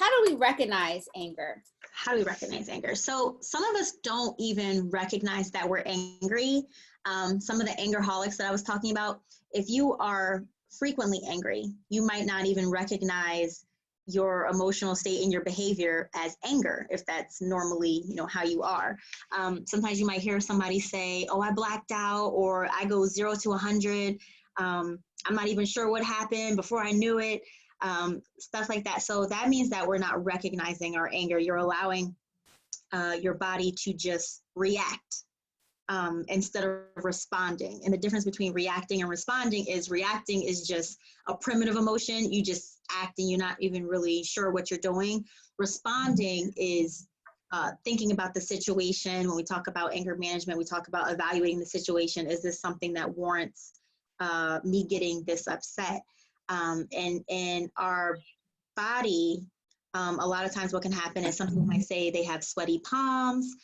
how do we recognize anger? How do we recognize anger? So some of us don't even recognize that we're angry. Some of the angerholics that I was talking about, if you are frequently angry, you might not even recognize your emotional state and your behavior as anger, if that's normally, how you are. Sometimes you might hear somebody say, oh, I blacked out, or I go 0 to 100. I'm not even sure what happened before I knew it. Stuff like that. So that means that we're not recognizing our anger. You're allowing your body to just react instead of responding. And the difference between reacting and responding is just a primitive emotion. You just act and you're not even really sure what you're doing. Responding is thinking about the situation. When we talk about anger management, we talk about evaluating the situation. Is this something that warrants me getting this upset? And our body, a lot of times what can happen is some people might say they have sweaty palms.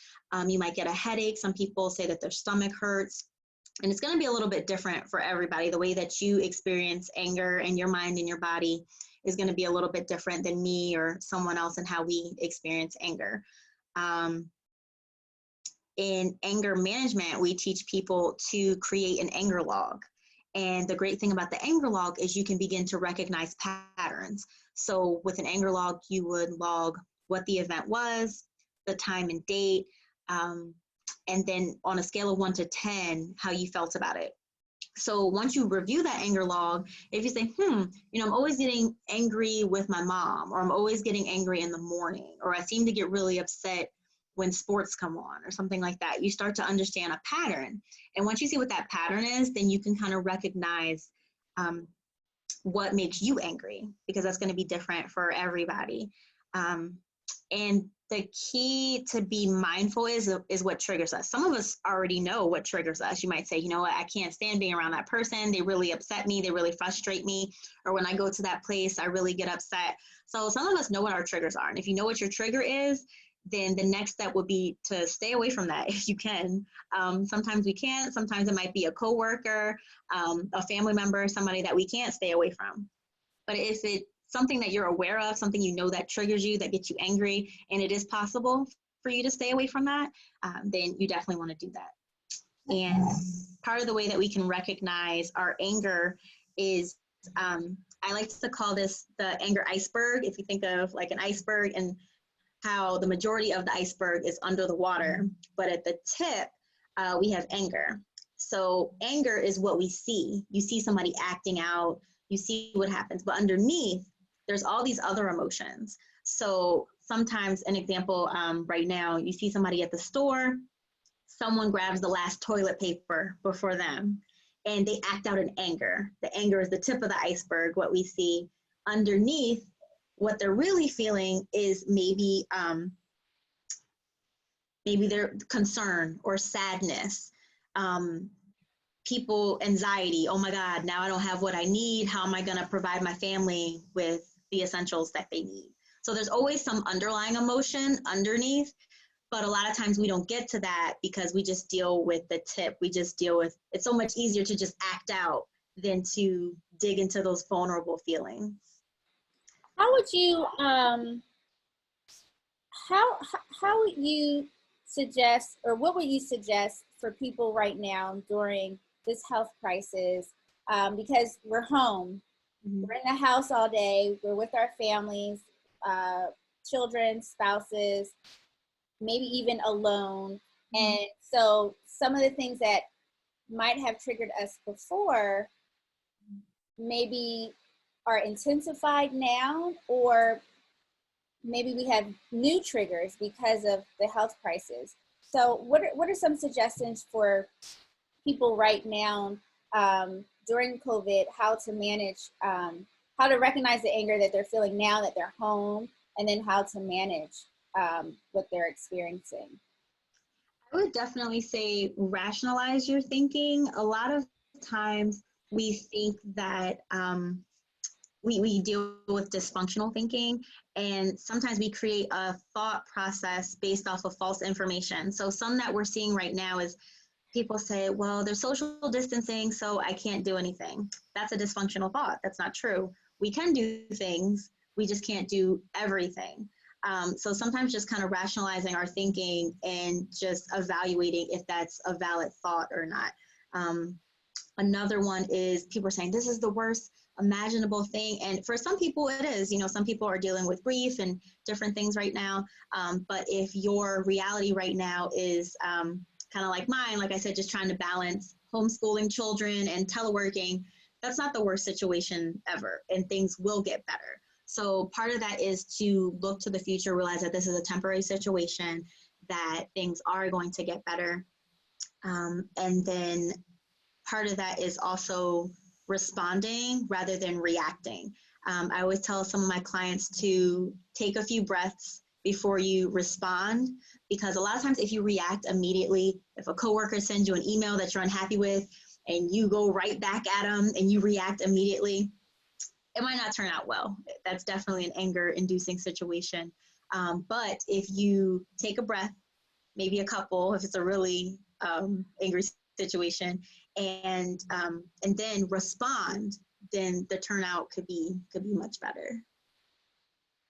You might get a headache. Some people say that their stomach hurts. And it's going to be a little bit different for everybody. The way that you experience anger in your mind and your body is going to be a little bit different than me or someone else and how we experience anger. In anger management, we teach people to create an anger log. And the great thing about the anger log is you can begin to recognize patterns. So with an anger log, you would log what the event was, the time and date, and then on a scale of 1 to 10, how you felt about it. So once you review that anger log, if you say, I'm always getting angry with my mom, or I'm always getting angry in the morning, or I seem to get really upset when sports come on, or something like that, you start to understand a pattern. And once you see what that pattern is, then you can kind of recognize what makes you angry, because that's going to be different for everybody. And the key to be mindful is what triggers us. Some of us already know what triggers us. You might say, you know what, I can't stand being around that person. They really upset me. They really frustrate me. Or when I go to that place, I really get upset. So some of us know what our triggers are. And if you know what your trigger is, then the next step would be to stay away from that if you can. Sometimes we can't. Sometimes it might be a coworker, a family member, somebody that we can't stay away from. But if it's something that you're aware of, something you know that triggers you, that gets you angry, and it is possible for you to stay away from that, then you definitely want to do that. And part of the way that we can recognize our anger is, I like to call this the anger iceberg. If you think of like an iceberg and how the majority of the iceberg is under the water, but at the tip, we have anger. So anger is what we see. You see somebody acting out, you see what happens, but underneath, there's all these other emotions. So sometimes, an example right now, you see somebody at the store, someone grabs the last toilet paper before them, and they act out in anger. The anger is the tip of the iceberg, what we see. Underneath, what they're really feeling is maybe their concern or sadness, anxiety. Oh my God, now I don't have what I need. How am I going to provide my family with the essentials that they need? So there's always some underlying emotion underneath, but a lot of times we don't get to that because we just deal with the tip. We just deal with, it's so much easier to just act out than to dig into those vulnerable feelings. How would you, how would you suggest, or what would you suggest for people right now during this health crisis? Because we're home, we're in the house all day, we're with our families, children, spouses, maybe even alone. And so some of the things that might have triggered us before maybe are intensified now, or maybe we have new triggers because of the health crisis. So what are some suggestions for people right now during COVID, how to manage, how to recognize the anger that they're feeling now that they're home, and then how to manage what they're experiencing? I would definitely say rationalize your thinking. A lot of times we think that we deal with dysfunctional thinking, and sometimes we create a thought process based off of false information. So some that we're seeing right now is people say, well, there's social distancing, so I can't do anything. That's a dysfunctional thought. That's not true. We can do things. we just can't do everything. So sometimes just kind of rationalizing our thinking and just evaluating if that's a valid thought or not. Another one is people are saying this is the worst imaginable thing. And for some people it is, some people are dealing with grief and different things right now. But if your reality right now is kind of like mine, like I said, just trying to balance homeschooling children and teleworking, that's not the worst situation ever, and things will get better. So part of that is to look to the future, realize that this is a temporary situation, that things are going to get better. And then part of that is also responding rather than reacting. I always tell some of my clients to take a few breaths before you respond, because a lot of times if you react immediately, if a coworker sends you an email that you're unhappy with and you go right back at them and you react immediately, it might not turn out well. That's definitely an anger-inducing situation. But if you take a breath, maybe a couple, if it's a really angry situation, and then respond, then the turnout could be much better.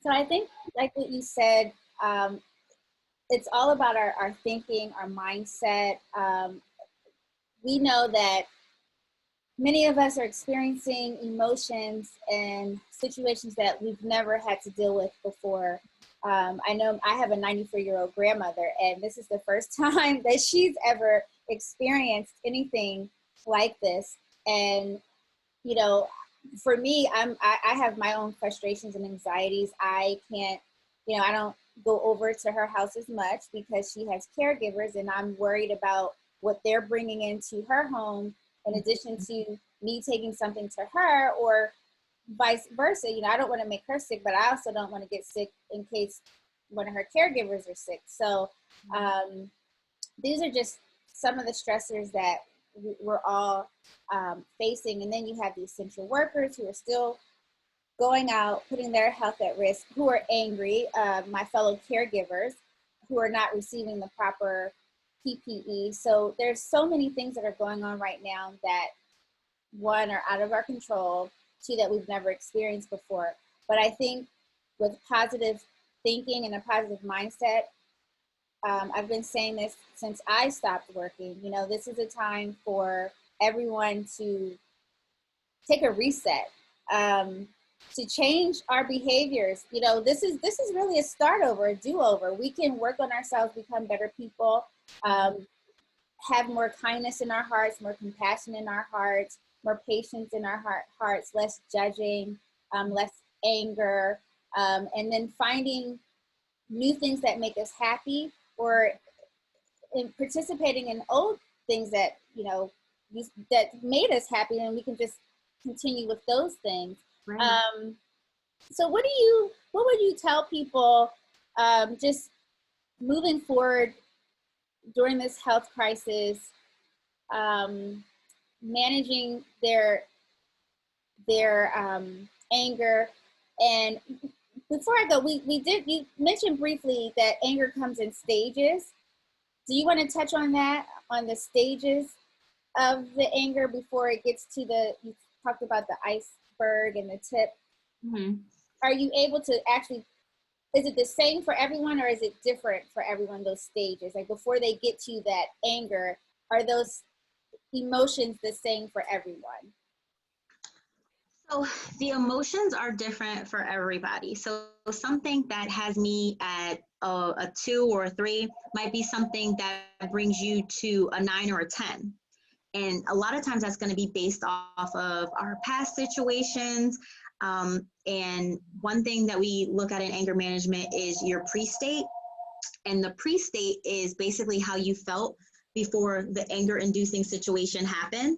So I think, like what you said, it's all about our thinking, our mindset. We know that many of us are experiencing emotions and situations that we've never had to deal with before. I know I have a 94-year-old grandmother, and this is the first time that she's ever experienced anything like this. And, for me, I have my own frustrations and anxieties. I can't, I don't go over to her house as much because she has caregivers, and I'm worried about what they're bringing into her home in addition to me taking something to her, or vice versa. I don't want to make her sick, but I also don't want to get sick in case one of her caregivers are sick. So these are just some of the stressors that we're all facing. And then you have the essential workers who are still going out, putting their health at risk, who are angry, my fellow caregivers who are not receiving the proper PPE. So there's so many things that are going on right now that, one, are out of our control, two, that we've never experienced before. But I think with positive thinking and a positive mindset, I've been saying this since I stopped working, this is a time for everyone to take a reset, to change our behaviors. This is really a start over, a do-over. We can work on ourselves, become better people, have more kindness in our hearts, more compassion in our hearts, more patience in our hearts, less judging, less anger, and then finding new things that make us happy, or in participating in old things that, that made us happy, and we can just continue with those things. Right. So what would you tell people just moving forward during this health crisis, managing their anger? And before I go, you mentioned briefly that anger comes in stages. Do you want to touch on that, on the stages of the anger before it gets to you talked about the iceberg and the tip? Mm-hmm. Are you able to actually, is it the same for everyone, or is it different for everyone, those stages? Like before they get to that anger, are those emotions the same for everyone? So the emotions are different for everybody. So something that has me at a 2 or a 3 might be something that brings you to a 9 or a 10. And a lot of times that's going to be based off of our past situations. And one thing that we look at in anger management is your pre-state. And the pre-state is basically how you felt before the anger-inducing situation happened.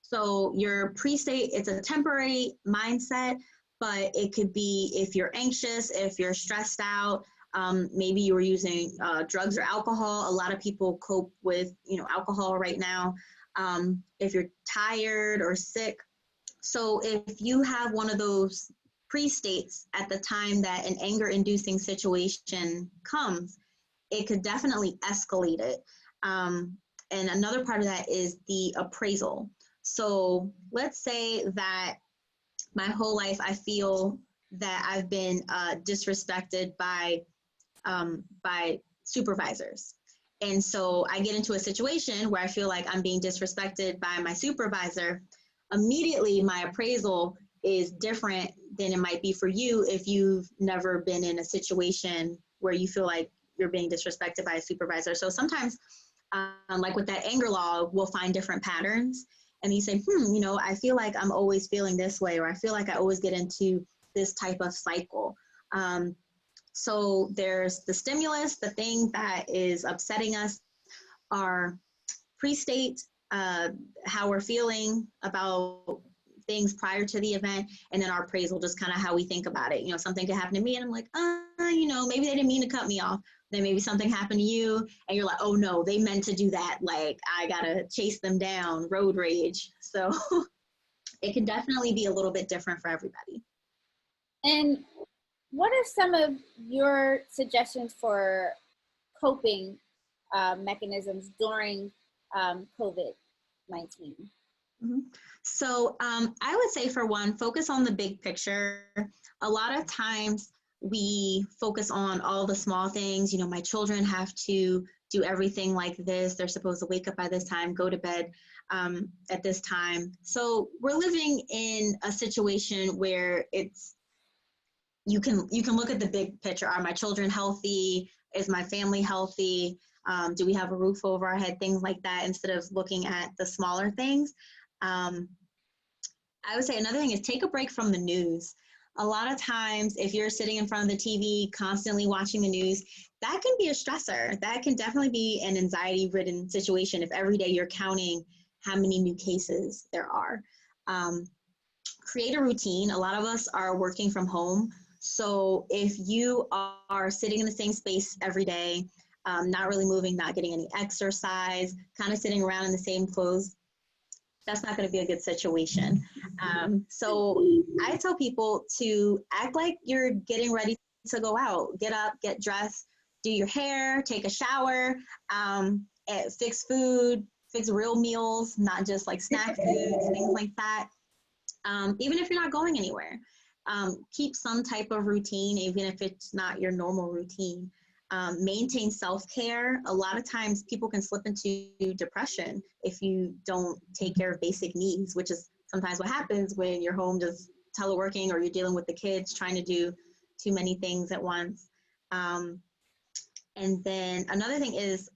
So your pre-state, it's a temporary mindset, but it could be if you're anxious, if you're stressed out, maybe you were using drugs or alcohol. A lot of people cope with, alcohol right now. If you're tired or sick. So if you have one of those pre-states at the time that an anger-inducing situation comes, it could definitely escalate it. And another part of that is the appraisal. So let's say that my whole life I feel that I've been disrespected by supervisors. And so I get into a situation where I feel like I'm being disrespected by my supervisor. Immediately, my appraisal is different than it might be for you if you've never been in a situation where you feel like you're being disrespected by a supervisor. So sometimes, like with that anger log, we'll find different patterns. And you say, I feel like I'm always feeling this way, or I feel like I always get into this type of cycle. So there's the stimulus, the thing that is upsetting us, our pre-state, how we're feeling about things prior to the event, and then our appraisal, just kind of how we think about it. Something could happen to me and I'm like, maybe they didn't mean to cut me off. Then maybe something happened to you and you're like, oh no, they meant to do that. Like, I gotta chase them down, road rage. So it can definitely be a little bit different for everybody. And what are some of your suggestions for coping mechanisms during COVID-19? Mm-hmm. So I would say, for one, focus on the big picture. A lot of times we focus on all the small things. My children have to do everything like this. They're supposed to wake up by this time, go to bed at this time. So we're living in a situation where you can look at the big picture. Are my children healthy? Is my family healthy? Do we have a roof over our head? Things like that, instead of looking at the smaller things. I would say another thing is take a break from the news. A lot of times, if you're sitting in front of the TV, constantly watching the news, that can be a stressor. That can definitely be an anxiety-ridden situation if every day you're counting how many new cases there are. Create a routine. A lot of us are working from home. So if you are sitting in the same space every day, not really moving, not getting any exercise, kind of sitting around in the same clothes, that's not going to be a good situation. So I tell people to act like you're getting ready to go out. Get up, get dressed, do your hair, take a shower, fix food, fix real meals, not just like snack foods, things like that. Even if you're not going anywhere, keep some type of routine, even if it's not your normal routine. Maintain self-care. A lot of times people can slip into depression if you don't take care of basic needs, which is sometimes what happens when you're home just teleworking, or you're dealing with the kids, trying to do too many things at once. And then another thing is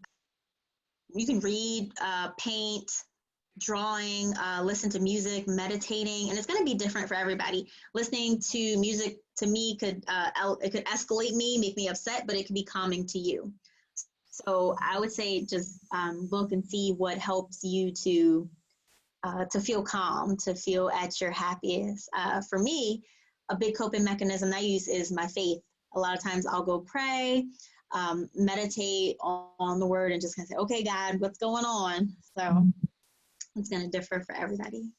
you can read, paint, drawing, listen to music, meditating, and it's going to be different for everybody. Listening to music to me could escalate me, make me upset, but it could be calming to you. So I would say just look and see what helps you to feel calm, to feel at your happiest. For me, a big coping mechanism I use is my faith. A lot of times I'll go pray, meditate on the word, and just kind of say, okay, God, what's going on? So it's going to differ for everybody.